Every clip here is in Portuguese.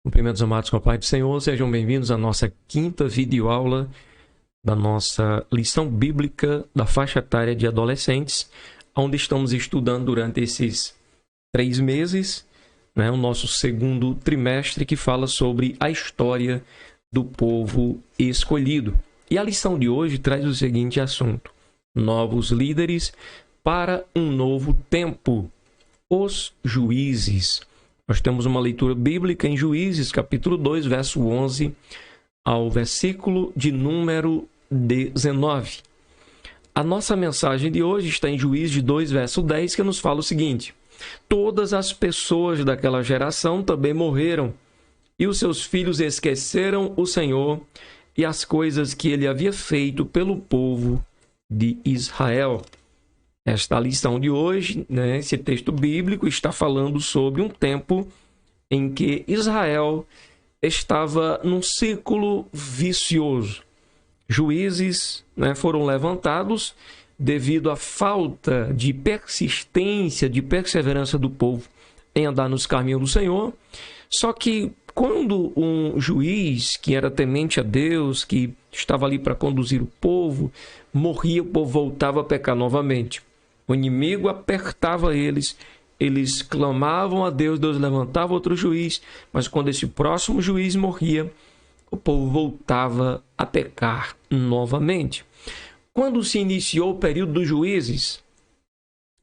Cumprimentos amados com a paz do Senhor, sejam bem-vindos à nossa quinta videoaula da nossa lição bíblica da faixa etária de adolescentes, onde estamos estudando durante esses 3 meses, o nosso segundo trimestre, que fala sobre a história do povo escolhido. E a lição de hoje traz o seguinte assunto: novos líderes para um novo tempo, os juízes. Nós temos uma leitura bíblica em Juízes, capítulo 2, verso 11 ao versículo de número 19. A nossa mensagem de hoje está em Juízes 2, verso 10, que nos fala o seguinte: todas as pessoas daquela geração também morreram, e os seus filhos esqueceram o Senhor e as coisas que ele havia feito pelo povo de Israel. Esta lição de hoje, esse texto bíblico, está falando sobre um tempo em que Israel estava num círculo vicioso. Juízes foram levantados devido à falta de persistência, de perseverança do povo em andar nos caminhos do Senhor. Só que quando um juiz que era temente a Deus, que estava ali para conduzir o povo, morria, o povo voltava a pecar novamente. O inimigo apertava eles clamavam a Deus, Deus levantava outro juiz, mas quando esse próximo juiz morria, o povo voltava a pecar novamente. Quando se iniciou o período dos juízes?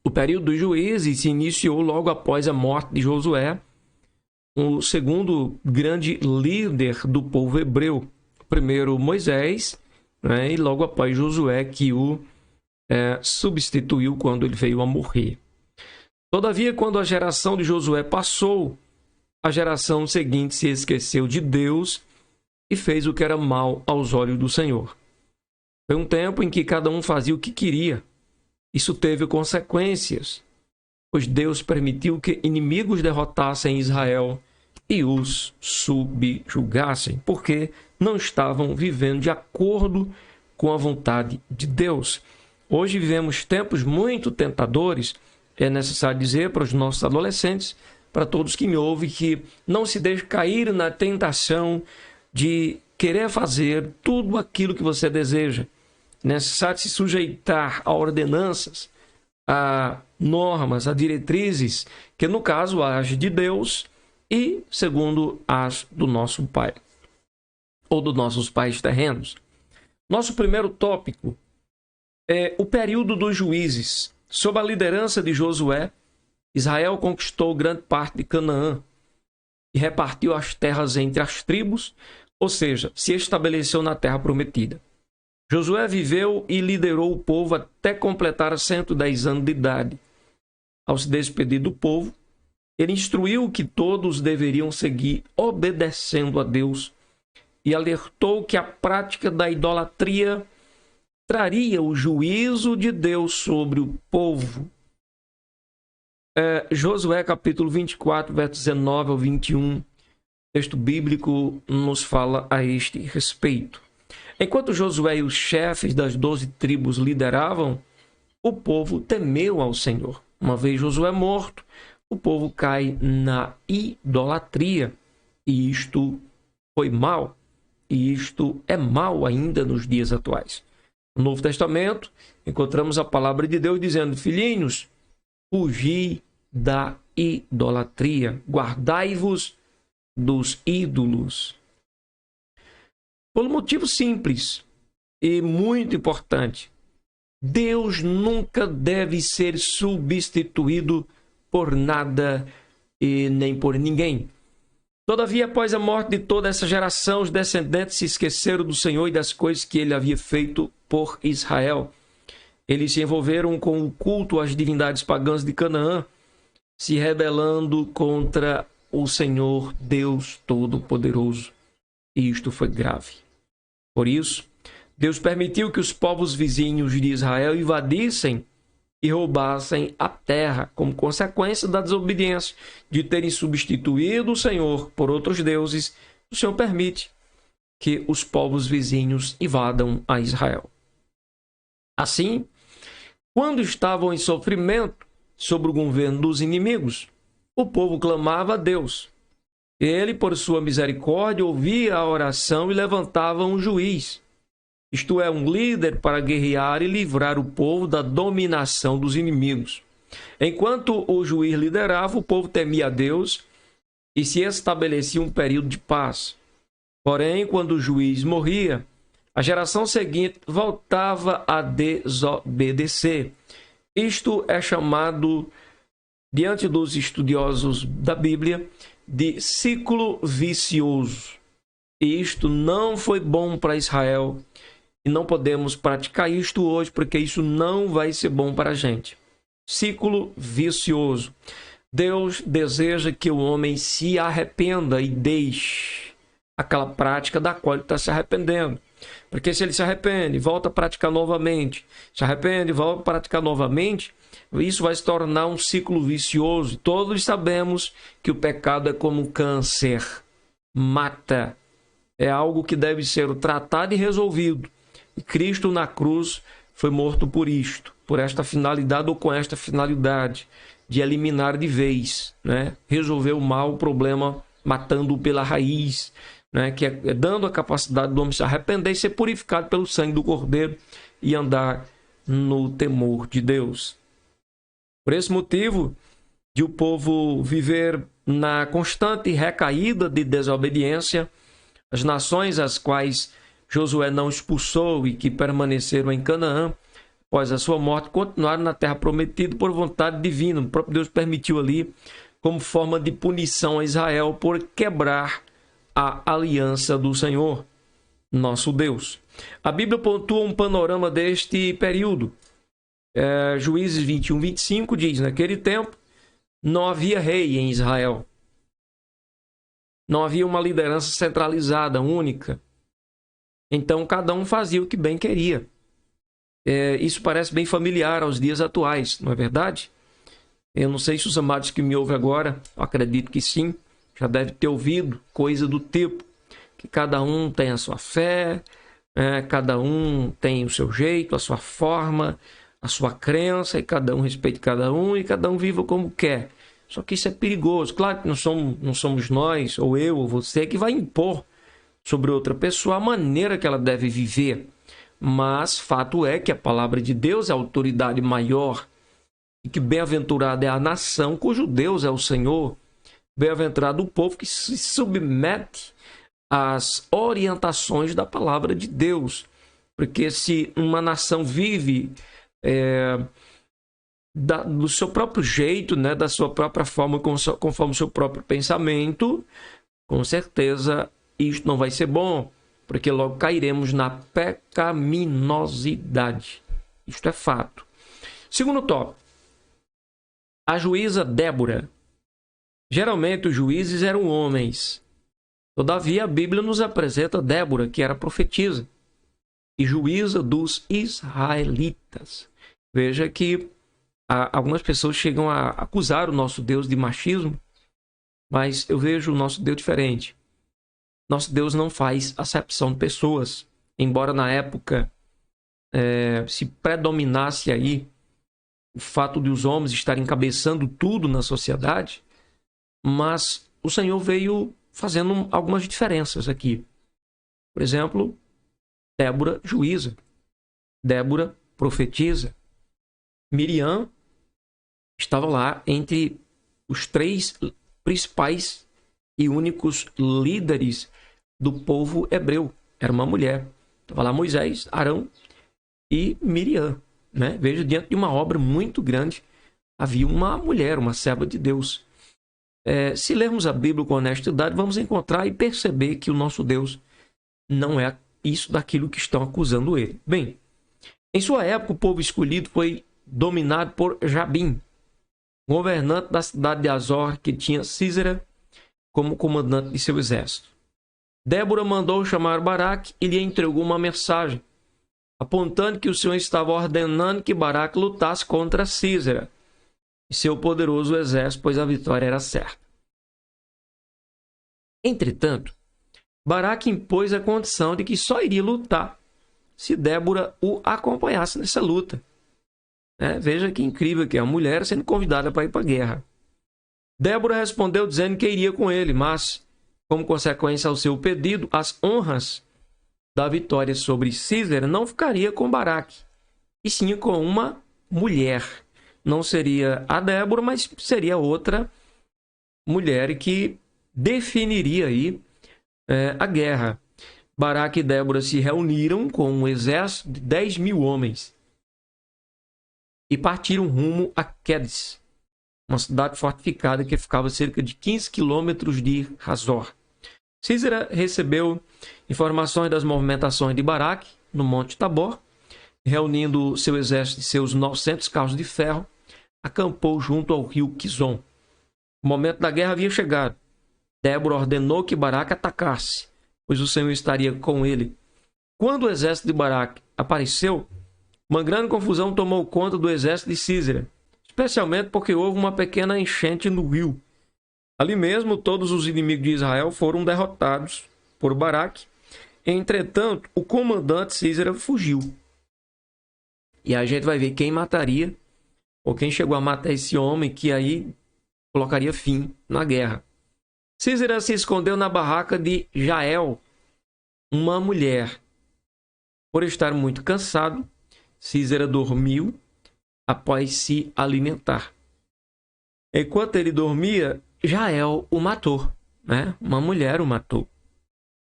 O período dos juízes se iniciou logo após a morte de Josué, o segundo grande líder do povo hebreu. Primeiro Moisés, e logo após Josué, que o substituiu quando ele veio a morrer. Todavia, quando a geração de Josué passou, a geração seguinte se esqueceu de Deus e fez o que era mal aos olhos do Senhor. Foi um tempo em que cada um fazia o que queria. Isso teve consequências, pois Deus permitiu que inimigos derrotassem Israel e os subjugassem, porque não estavam vivendo de acordo com a vontade de Deus. Hoje vivemos tempos muito tentadores. É necessário dizer para os nossos adolescentes, para todos que me ouvem, que não se deixe cair na tentação de querer fazer tudo aquilo que você deseja. É necessário se sujeitar a ordenanças, a normas, a diretrizes, que no caso age de Deus e segundo as do nosso Pai, ou dos nossos pais terrenos. Nosso primeiro tópico é o período dos juízes. Sob a liderança de Josué, Israel conquistou grande parte de Canaã e repartiu as terras entre as tribos, ou seja, se estabeleceu na terra prometida. Josué viveu e liderou o povo até completar 110 anos de idade. Ao se despedir do povo, ele instruiu que todos deveriam seguir obedecendo a Deus e alertou que a prática da idolatria traria o juízo de Deus sobre o povo. Josué capítulo 24, versos 19 ao 21, texto bíblico nos fala a este respeito. Enquanto Josué e os chefes das 12 tribos lideravam, o povo temeu ao Senhor. Uma vez Josué morto, o povo cai na idolatria, e isto foi mal, e isto é mal ainda nos dias atuais. No Novo Testamento, encontramos a palavra de Deus dizendo: filhinhos, fugi da idolatria, guardai-vos dos ídolos. Por um motivo simples e muito importante: Deus nunca deve ser substituído por nada e nem por ninguém. Todavia, após a morte de toda essa geração, os descendentes se esqueceram do Senhor e das coisas que ele havia feito por Israel. Eles se envolveram com o culto às divindades pagãs de Canaã, se rebelando contra o Senhor Deus Todo-Poderoso. E isto foi grave. Por isso, Deus permitiu que os povos vizinhos de Israel invadissem e roubassem a terra, como consequência da desobediência, de terem substituído o Senhor por outros deuses. O Senhor permite que os povos vizinhos invadam a Israel. Assim, quando estavam em sofrimento sob o governo dos inimigos, o povo clamava a Deus. Ele, por sua misericórdia, ouvia a oração e levantava um juiz, isto é, um líder para guerrear e livrar o povo da dominação dos inimigos. Enquanto o juiz liderava, o povo temia a Deus e se estabelecia um período de paz. Porém, quando o juiz morria, a geração seguinte voltava a desobedecer. Isto é chamado, diante dos estudiosos da Bíblia, de ciclo vicioso. E isto não foi bom para Israel. E não podemos praticar isto hoje, porque isso não vai ser bom para a gente. Ciclo vicioso. Deus deseja que o homem se arrependa e deixe aquela prática da qual ele está se arrependendo. Porque se ele se arrepende, volta a praticar novamente, se arrepende, volta a praticar novamente, isso vai se tornar um ciclo vicioso. Todos sabemos que o pecado é como um câncer, mata. É algo que deve ser tratado e resolvido. E Cristo na cruz foi morto por isto, por esta finalidade ou com esta finalidade de eliminar de vez, né? Resolver o mal, o problema, matando-o pela raiz, né? Que é dando a capacidade do homem se arrepender e ser purificado pelo sangue do Cordeiro e andar no temor de Deus. Por esse motivo, de o povo viver na constante recaída de desobediência, as nações às quais Josué não expulsou e que permaneceram em Canaã, após a sua morte, continuaram na terra prometida por vontade divina. O próprio Deus permitiu ali como forma de punição a Israel por quebrar a aliança do Senhor, nosso Deus. A Bíblia pontua um panorama deste período. Juízes 21, 25 diz: naquele tempo não havia rei em Israel. Não havia uma liderança centralizada, única. Então cada um fazia o que bem queria. Isso parece bem familiar aos dias atuais, não é verdade? Eu não sei se os amados que me ouvem agora, acredito que sim, já deve ter ouvido coisa do tipo, que cada um tem a sua fé, cada um tem o seu jeito, a sua forma, a sua crença, e cada um respeite cada um e cada um viva como quer. Só que isso é perigoso. Claro que não somos nós, ou eu, ou você, que vai impor sobre outra pessoa a maneira que ela deve viver. Mas fato é que a palavra de Deus é a autoridade maior e que bem-aventurada é a nação cujo Deus é o Senhor. Bem-aventurado o povo que se submete às orientações da palavra de Deus. Porque se uma nação vive do seu próprio jeito, né, da sua própria forma, conforme o seu próprio pensamento, com certeza isto não vai ser bom, porque logo cairemos na pecaminosidade. Isto é fato. Segundo tópico, a juíza Débora. Geralmente os juízes eram homens. Todavia a Bíblia nos apresenta Débora, que era profetisa e juíza dos israelitas. Veja que algumas pessoas chegam a acusar o nosso Deus de machismo, mas eu vejo o nosso Deus diferente. Nosso Deus não faz acepção de pessoas, embora na época se predominasse aí o fato de os homens estarem encabeçando tudo na sociedade, mas o Senhor veio fazendo algumas diferenças aqui. Por exemplo, Débora juíza, Débora profetiza, Miriam estava lá entre os 3 principais e únicos líderes do povo hebreu. Era uma mulher. Estava lá Moisés, Arão e Miriam. Né? Veja, diante de uma obra muito grande, havia uma mulher, uma serva de Deus. Se lermos a Bíblia com honestidade, vamos encontrar e perceber que o nosso Deus não é isso daquilo que estão acusando ele. Bem, em sua época, o povo escolhido foi dominado por Jabim, governante da cidade de Azor, que tinha Sísera como comandante de seu exército. Débora mandou chamar Baraque e lhe entregou uma mensagem, apontando que o Senhor estava ordenando que Baraque lutasse contra Sísera e seu poderoso exército, pois a vitória era certa. Entretanto, Baraque impôs a condição de que só iria lutar se Débora o acompanhasse nessa luta. Veja que incrível que é, a mulher sendo convidada para ir para a guerra. Débora respondeu dizendo que iria com ele, mas como consequência ao seu pedido, as honras da vitória sobre Císera não ficaria com Baraque, e sim com uma mulher. Não seria a Débora, mas seria outra mulher que definiria aí a guerra. Baraque e Débora se reuniram com um exército de 10.000 homens e partiram rumo a Quedes, uma cidade fortificada que ficava a cerca de 15 quilômetros de Hazor. Císera recebeu informações das movimentações de Baraque no Monte Tabor, reunindo seu exército e seus 900 carros de ferro, acampou junto ao rio Quizon. O momento da guerra havia chegado. Débora ordenou que Baraque atacasse, pois o Senhor estaria com ele. Quando o exército de Baraque apareceu, uma grande confusão tomou conta do exército de Císera, especialmente porque houve uma pequena enchente no rio. Ali mesmo, todos os inimigos de Israel foram derrotados por Baraque. Entretanto, o comandante Císera fugiu. E a gente vai ver quem mataria, ou quem chegou a matar esse homem, que aí colocaria fim na guerra. Císera se escondeu na barraca de Jael, uma mulher. Por estar muito cansado, Císera dormiu após se alimentar. Enquanto ele dormia, Jael o matou, né? Uma mulher o matou.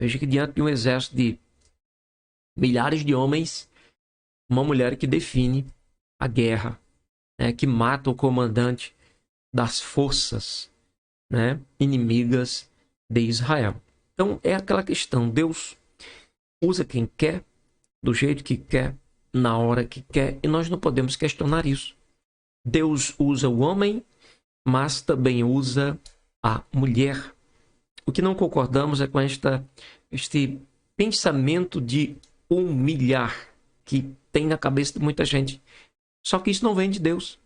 Veja que diante de um exército de milhares de homens, uma mulher que define a guerra, né? Que mata o comandante das forças, né? Inimigas de Israel. Então é aquela questão, Deus usa quem quer, do jeito que quer, na hora que quer, e nós não podemos questionar isso. Deus usa o homem, mas também usa a mulher. O que não concordamos é com este pensamento de humilhar que tem na cabeça de muita gente. Só que isso não vem de Deus.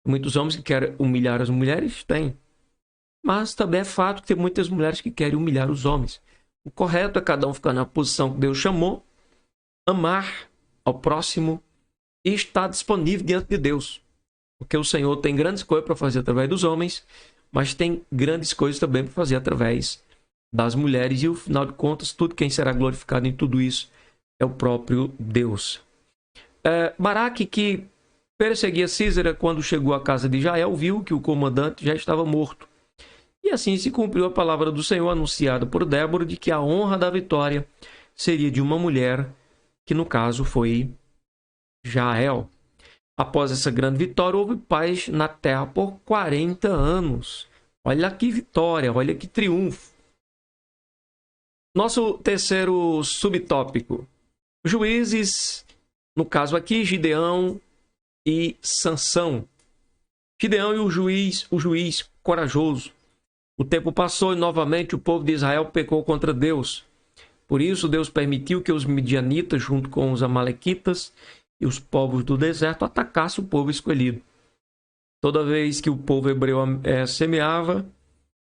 Muitos homens que querem humilhar as mulheres, tem. Mas também é fato que tem muitas mulheres que querem humilhar os homens. O correto é cada um ficar na posição que Deus chamou, amar ao próximo e estar disponível diante de Deus. Porque o Senhor tem grandes coisas para fazer através dos homens, mas tem grandes coisas também para fazer através das mulheres. E, no final de contas, tudo quem será glorificado em tudo isso é o próprio Deus. Baraque, que perseguia Císera, quando chegou à casa de Jael, viu que o comandante já estava morto. E assim se cumpriu a palavra do Senhor anunciada por Débora, de que a honra da vitória seria de uma mulher, que no caso foi Jael. Após essa grande vitória, houve paz na terra por 40 anos. Olha que vitória, olha que triunfo. Nosso terceiro subtópico. Juízes, no caso aqui, Gideão e Sansão. Gideão e o juiz corajoso. O tempo passou e novamente o povo de Israel pecou contra Deus. Por isso, Deus permitiu que os midianitas, junto com os amalequitas e os povos do deserto, atacassem o povo escolhido. Toda vez que o povo hebreu semeava,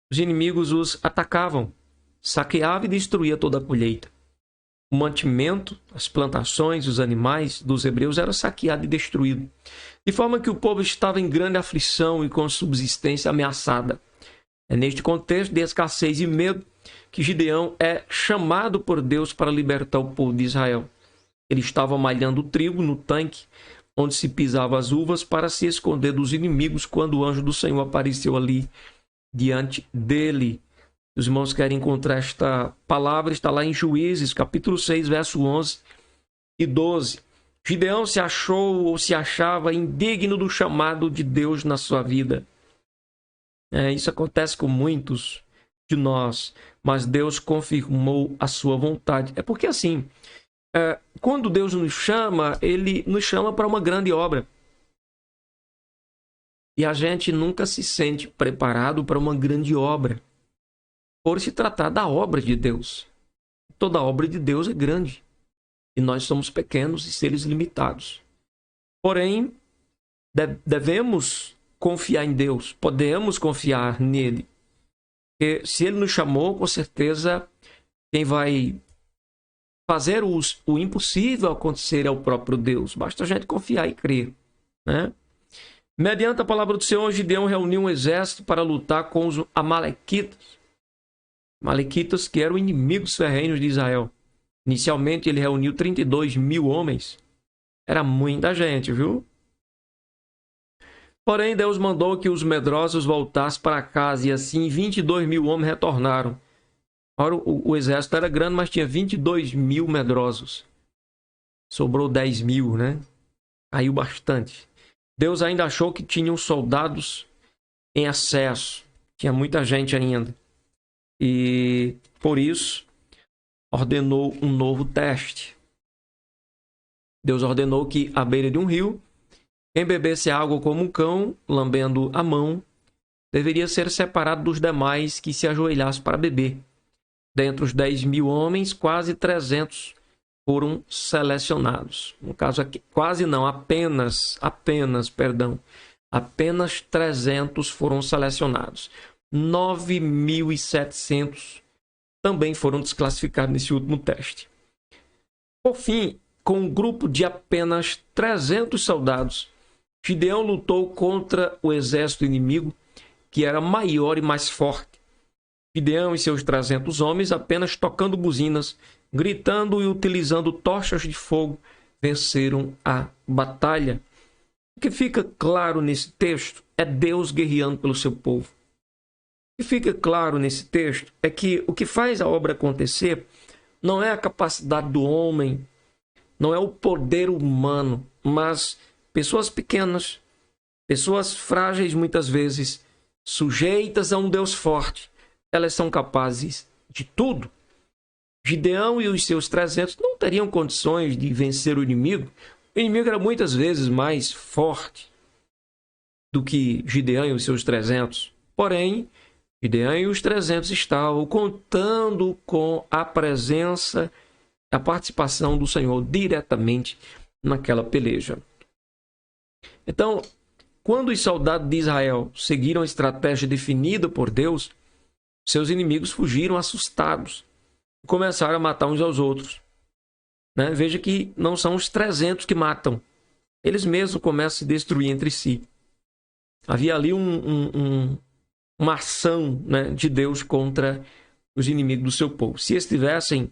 os inimigos os atacavam, saqueavam e destruía toda a colheita. O mantimento, as plantações, os animais dos hebreus eram saqueados e destruídos, de forma que o povo estava em grande aflição e com subsistência ameaçada. É neste contexto de escassez e medo que Gideão é chamado por Deus para libertar o povo de Israel. Ele estava malhando o trigo no tanque onde se pisava as uvas para se esconder dos inimigos quando o anjo do Senhor apareceu ali diante dele. Os irmãos querem encontrar esta palavra, está lá em Juízes, capítulo 6, verso 11 e 12. Gideão se achou ou se achava indigno do chamado de Deus na sua vida. Isso acontece com muitos de nós, mas Deus confirmou a sua vontade. É porque assim, quando Deus nos chama, Ele nos chama para uma grande obra. E a gente nunca se sente preparado para uma grande obra, por se tratar da obra de Deus. Toda obra de Deus é grande, e nós somos pequenos e seres limitados. Porém, devemos confiar em Deus, podemos confiar nele. Porque se ele nos chamou, com certeza, quem vai fazer o impossível acontecer é o próprio Deus. Basta a gente confiar e crer, né? Mediante a palavra do Senhor, Gideão reuniu um exército para lutar com os amalequitas. Malequitas, que eram inimigos ferrenhos de Israel. Inicialmente ele reuniu 32 mil homens. Era muita gente, viu? Porém, Deus mandou que os medrosos voltassem para casa, e assim 22 mil homens retornaram. Ora, o exército era grande, mas tinha 22 mil medrosos. Sobrou 10 mil, né? Caiu bastante. Deus ainda achou que tinham soldados em excesso. Tinha muita gente ainda. E, por isso, ordenou um novo teste. Deus ordenou que, à beira de um rio, quem bebesse água como um cão, lambendo a mão, deveria ser separado dos demais que se ajoelhassem para beber. Dentre os 10 mil homens, quase 300 foram selecionados. No caso aqui, quase não, apenas 300 foram selecionados. 9.700 também foram desclassificados nesse último teste. Por fim, com um grupo de apenas 300 soldados, Gideão lutou contra o exército inimigo, que era maior e mais forte. Gideão e seus 300 homens, apenas tocando buzinas, gritando e utilizando tochas de fogo, venceram a batalha. O que fica claro nesse texto é Deus guerreando pelo seu povo. O que fica claro nesse texto é que o que faz a obra acontecer não é a capacidade do homem, não é o poder humano, mas pessoas pequenas, pessoas frágeis muitas vezes, sujeitas a um Deus forte. Elas são capazes de tudo. Gideão e os seus 300 não teriam condições de vencer o inimigo. O inimigo era muitas vezes mais forte do que Gideão e os seus 300. Porém, Gideão e os 300 estavam contando com a presença, a participação do Senhor diretamente naquela peleja. Então, quando os soldados de Israel seguiram a estratégia definida por Deus, seus inimigos fugiram assustados e começaram a matar uns aos outros. Né? Veja que não são os 300 que matam. Eles mesmos começam a se destruir entre si. Havia ali uma ação, né, de Deus contra os inimigos do seu povo. Se estivessem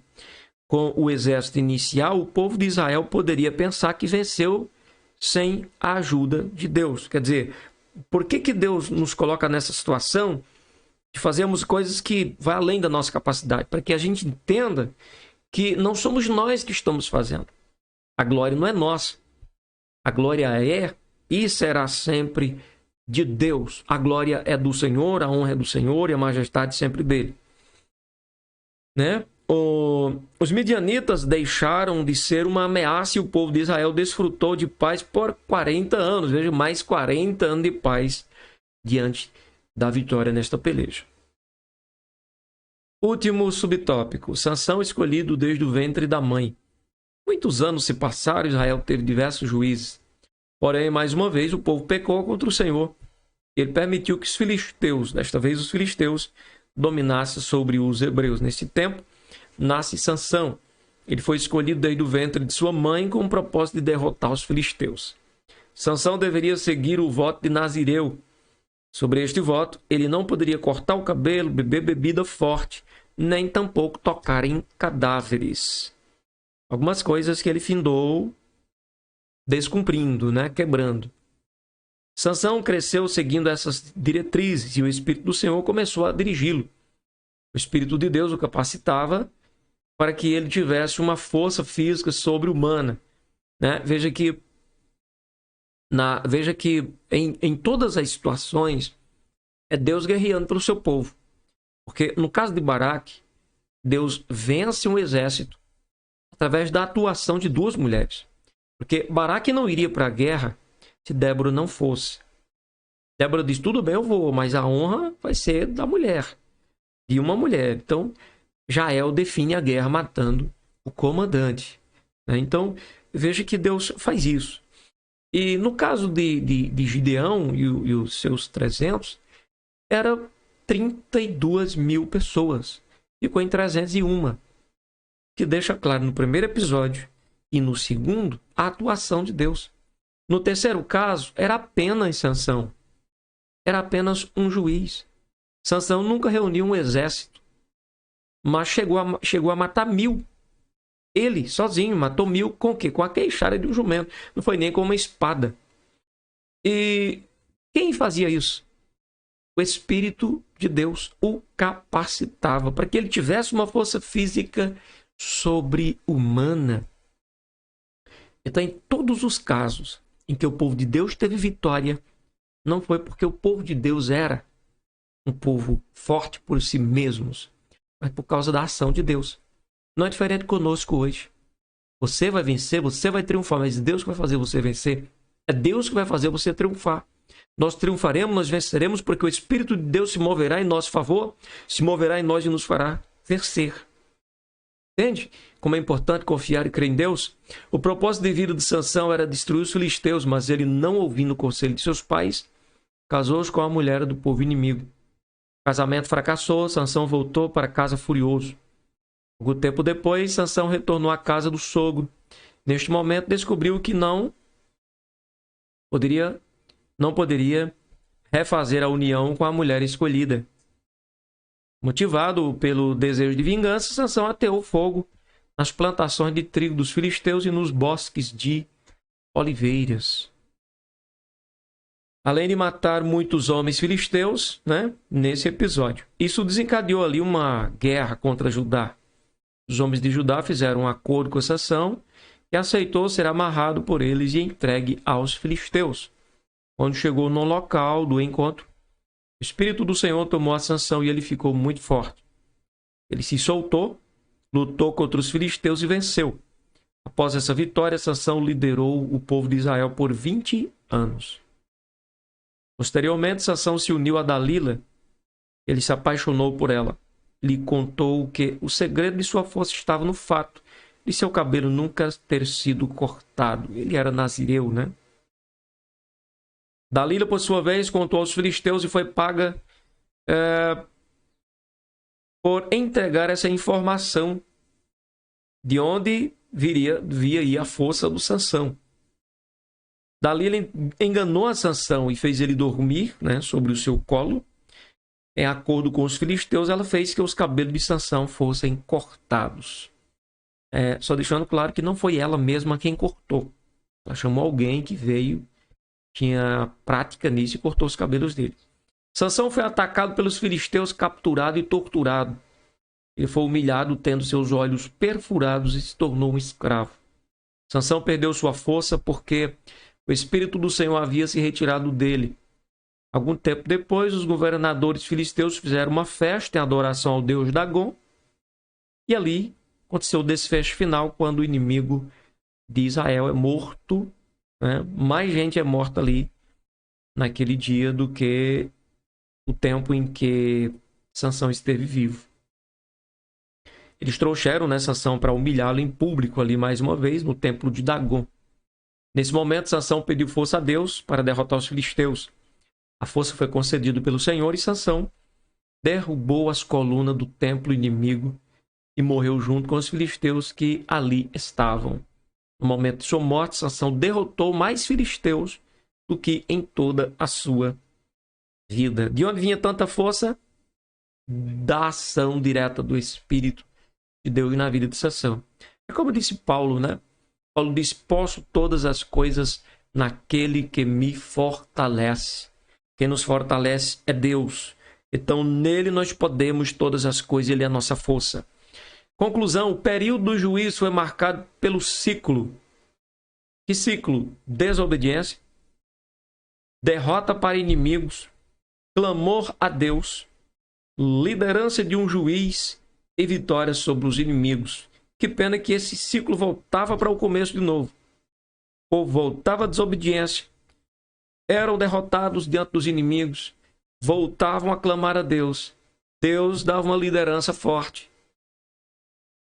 com o exército inicial, o povo de Israel poderia pensar que venceu sem a ajuda de Deus. Quer dizer, por que Deus nos coloca nessa situação de fazermos coisas que vão além da nossa capacidade? Para que a gente entenda que não somos nós que estamos fazendo. A glória não é nossa. A glória é e será sempre de Deus. A glória é do Senhor, a honra é do Senhor e a majestade sempre dele. Né? Os midianitas deixaram de ser uma ameaça e o povo de Israel desfrutou de paz por 40 anos. Veja, mais 40 anos de paz diante da vitória nesta peleja. Último subtópico. Sansão escolhido desde o ventre da mãe. Muitos anos se passaram, Israel teve diversos juízes. Porém, mais uma vez, o povo pecou contra o Senhor. Ele permitiu que os filisteus, desta vez os filisteus, dominassem sobre os hebreus. Nesse tempo, nasce Sansão. Ele foi escolhido desde o ventre de sua mãe com o propósito de derrotar os filisteus. Sansão deveria seguir o voto de Nazireu. Sobre este voto, ele não poderia cortar o cabelo, beber bebida forte, nem tampouco tocar em cadáveres. Algumas coisas que ele findou descumprindo, né? Quebrando. Sansão cresceu seguindo essas diretrizes e o Espírito do Senhor começou a dirigi-lo. O Espírito de Deus o capacitava para que ele tivesse uma força física sobre-humana. Né? Veja que em todas as situações é Deus guerreando pelo seu povo. Porque no caso de Baraque, Deus vence um exército através da atuação de duas mulheres. Porque Baraque não iria para a guerra se Débora não fosse. Débora diz, tudo bem, eu vou, mas a honra vai ser da mulher. De uma mulher. Então, Jael define a guerra matando o comandante. Então, veja que Deus faz isso. E no caso de Gideão e os seus 300, era 32 mil pessoas. Ficou em 301. Que deixa claro no primeiro episódio e no segundo a atuação de Deus. No terceiro caso, era apenas Sansão. Era apenas um juiz. Sansão nunca reuniu um exército. mas chegou a matar 1000. Ele, sozinho, matou 1000 com o quê? Com a queixada de um jumento. Não foi nem com uma espada. E quem fazia isso? O Espírito de Deus o capacitava para que ele tivesse uma força física sobre-humana. Então, em todos os casos em que o povo de Deus teve vitória, não foi porque o povo de Deus era um povo forte por si mesmos, mas por causa da ação de Deus. Não é diferente conosco hoje. Você vai vencer, você vai triunfar, mas Deus que vai fazer você vencer. É Deus que vai fazer você triunfar. Nós triunfaremos, nós venceremos, porque o Espírito de Deus se moverá em nosso favor, se moverá em nós e nos fará vencer. Entende como é importante confiar e crer em Deus? O propósito de vida de Sansão era destruir os filisteus, mas ele, não ouvindo o conselho de seus pais, casou-se com a mulher do povo inimigo. O casamento fracassou, Sansão voltou para casa furioso. Algum tempo depois, Sansão retornou à casa do sogro. Neste momento, descobriu que não poderia refazer a união com a mulher escolhida. Motivado pelo desejo de vingança, Sansão ateou fogo nas plantações de trigo dos filisteus e nos bosques de oliveiras. Além de matar muitos homens filisteus, nesse episódio. Isso desencadeou ali uma guerra contra Judá. Os homens de Judá fizeram um acordo com Sansão e aceitou ser amarrado por eles e entregue aos filisteus. Quando chegou no local do encontro, o Espírito do Senhor tomou a Sansão e ele ficou muito forte. Ele se soltou, lutou contra os filisteus e venceu. Após essa vitória, Sansão liderou o povo de Israel por 20 anos. Posteriormente, Sansão se uniu a Dalila. Ele se apaixonou por ela. Lhe contou que o segredo de sua força estava no fato de seu cabelo nunca ter sido cortado. Ele era nazireu, Dalila, por sua vez, contou aos filisteus e foi paga por entregar essa informação de onde via a força do Sansão. Dalila enganou a Sansão e fez ele dormir sobre o seu colo. Em acordo com os filisteus, ela fez que os cabelos de Sansão fossem cortados. Só deixando claro que não foi ela mesma quem cortou. Ela chamou alguém que veio, tinha prática nisso e cortou os cabelos dele. Sansão foi atacado pelos filisteus, capturado e torturado. Ele foi humilhado, tendo seus olhos perfurados e se tornou um escravo. Sansão perdeu sua força porque o Espírito do Senhor havia se retirado dele. Algum tempo depois, os governadores filisteus fizeram uma festa em adoração ao deus Dagom. E ali aconteceu o desfecho final, quando o inimigo de Israel é morto. Mais gente é morta ali naquele dia do que o tempo em que Sansão esteve vivo. Eles trouxeram Sansão para humilhá-lo em público ali mais uma vez no templo de Dagom. Nesse momento, Sansão pediu força a Deus para derrotar os filisteus. A força foi concedida pelo Senhor e Sansão derrubou as colunas do templo inimigo e morreu junto com os filisteus que ali estavam. No momento de sua morte, Sansão derrotou mais filisteus do que em toda a sua vida. De onde vinha tanta força? Da ação direta do Espírito de Deus na vida de Sansão. É como disse Paulo, Paulo disse: posso todas as coisas naquele que me fortalece. Quem nos fortalece é Deus. Então, nele nós podemos todas as coisas, ele é a nossa força. Conclusão: o período do juízo foi marcado pelo ciclo. Que ciclo? Desobediência, derrota para inimigos, clamor a Deus, liderança de um juiz e vitória sobre os inimigos. Que pena que esse ciclo voltava para o começo de novo. O povo voltava à desobediência, eram derrotados diante dos inimigos, voltavam a clamar a Deus. Deus dava uma liderança forte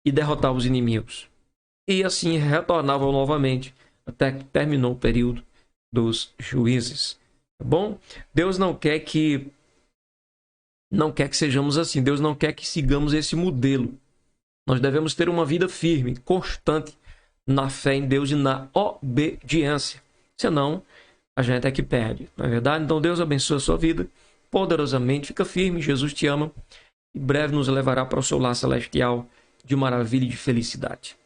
e derrotava os inimigos. E assim retornavam novamente, até que terminou o período dos juízes. Tá bom? Deus não quer que sejamos assim. Deus não quer que sigamos esse modelo. Nós devemos ter uma vida firme, constante na fé em Deus e na obediência. Senão, a gente é que perde. Não é verdade? Então, Deus abençoe a sua vida poderosamente. Fica firme. Jesus te ama. e breve nos levará para o seu lar celestial de maravilha e de felicidade.